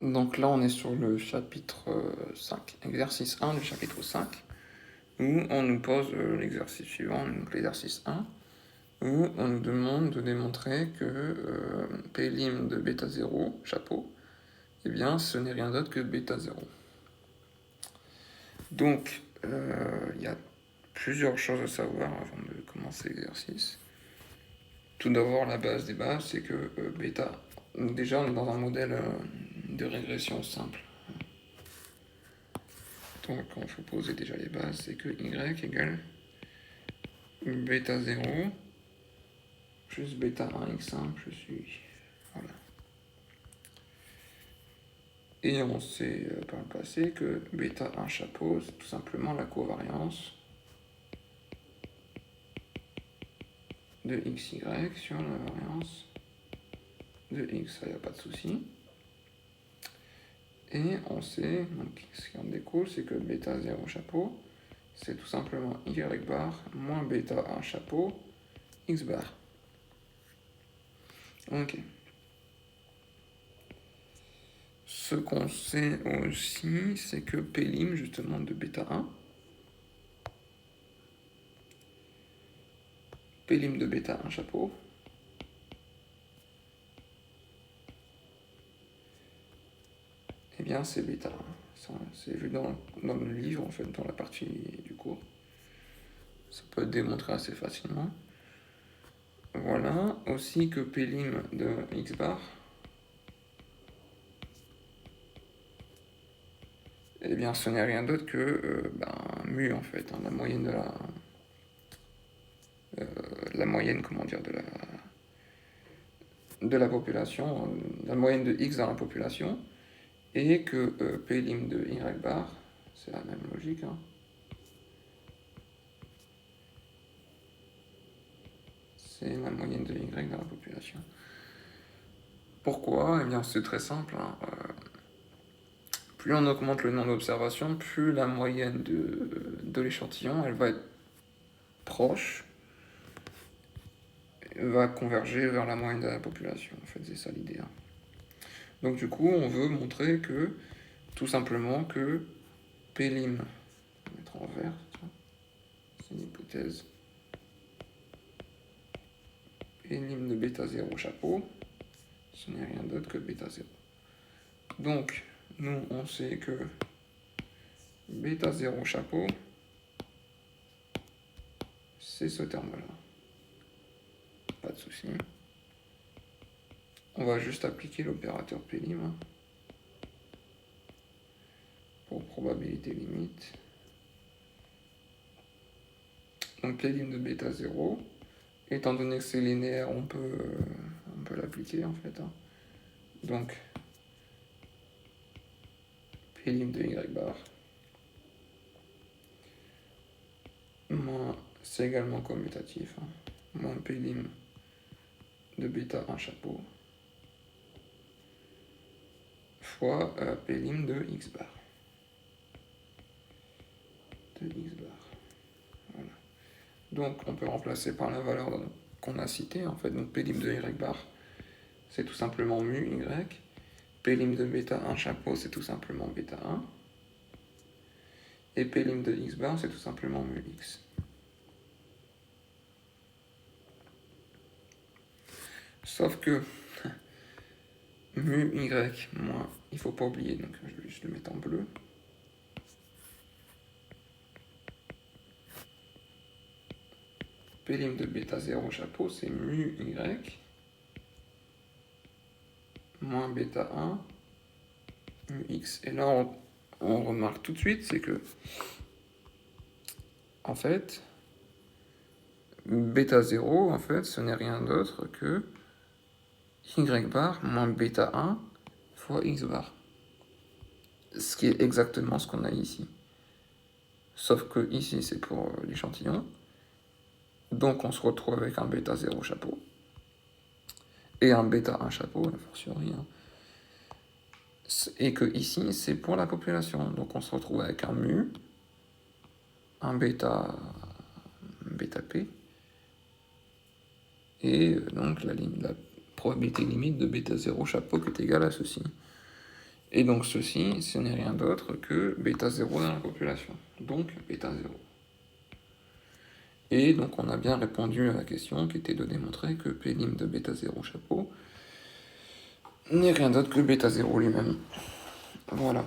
Donc là, on est sur le chapitre 5, exercice 1 du chapitre 5, où on nous pose l'exercice suivant, donc l'exercice 1, où on nous demande de démontrer que P lim de bêta 0, chapeau, eh bien, ce n'est rien d'autre que bêta 0. Donc, il y a plusieurs choses à savoir avant de commencer l'exercice. Tout d'abord, la base des bases, c'est que bêta, déjà, on est dans un modèle de régression simple. Donc, il faut poser déjà les bases, c'est que y égale bêta 0 plus bêta 1 x1 je suis. Voilà. Et on sait par le passé que bêta 1 chapeau, c'est tout simplement la covariance de xy sur la variance de x, ça y a pas de souci. Et on sait, donc ce qui en découle, c'est que bêta 0 chapeau, c'est tout simplement y bar moins bêta 1 chapeau x bar. Ok. Ce qu'on sait aussi, c'est que P lim justement de bêta 1, P lim de bêta 1 chapeau, eh bien c'est bêta 1. C'est vu dans le livre, en fait, dans la partie du cours. Ça peut être démontré assez facilement. Voilà, aussi que P lim de x bar, eh bien ce n'est rien d'autre que mu en fait, la moyenne de la moyenne, comment dire, de la population, la moyenne de x dans la population, et que P lim de y bar, c'est la même logique, hein, c'est la moyenne de y dans la population. Pourquoi? Eh bien c'est très simple, hein, plus on augmente le nombre d'observations, plus la moyenne de l'échantillon, elle va être proche, va converger vers la moyenne de la population. En fait, c'est ça l'idée. Hein. Donc du coup, on veut montrer que, tout simplement, que P lim, on va mettre en vert, c'est une hypothèse, P lim de bêta 0 chapeau, ce n'est rien d'autre que bêta 0. Donc, nous, on sait que bêta 0 chapeau, c'est ce terme-là. Pas de souci. On va juste appliquer l'opérateur P lim hein, pour probabilité limite. Donc P lim de bêta 0, étant donné que c'est linéaire, on peut l'appliquer en fait. Hein. Donc P lim de y bar, moins, c'est également commutatif, hein, moins P lim de bêta 1 chapeau, fois P lim de x bar. Voilà. Donc on peut remplacer par la valeur qu'on a citée, en fait, donc P lim de y bar, c'est tout simplement mu y, P lim de bêta 1 chapeau, c'est tout simplement bêta 1, et P lim de x bar, c'est tout simplement mu x. Sauf que mu y moins, il ne faut pas oublier, donc je vais juste le mettre en bleu. P lim de bêta 0 chapeau, c'est mu y moins bêta 1 mu x. Et là, on remarque tout de suite, c'est que, en fait, bêta 0, en fait, ce n'est rien d'autre que y bar moins bêta 1 fois x bar. Ce qui est exactement ce qu'on a ici. Sauf que ici, c'est pour l'échantillon. Donc, on se retrouve avec un bêta 0 chapeau. Et un bêta 1 chapeau, a fortiori. Hein. Et que ici, c'est pour la population. Donc, on se retrouve avec un mu, un bêta P, et donc la probabilité limite de bêta 0 chapeau qui est égale à ceci. Et donc ceci, ce n'est rien d'autre que bêta 0 dans la population. Donc bêta 0. Et donc on a bien répondu à la question qui était de démontrer que P' de bêta 0 chapeau n'est rien d'autre que bêta 0 lui-même. Voilà.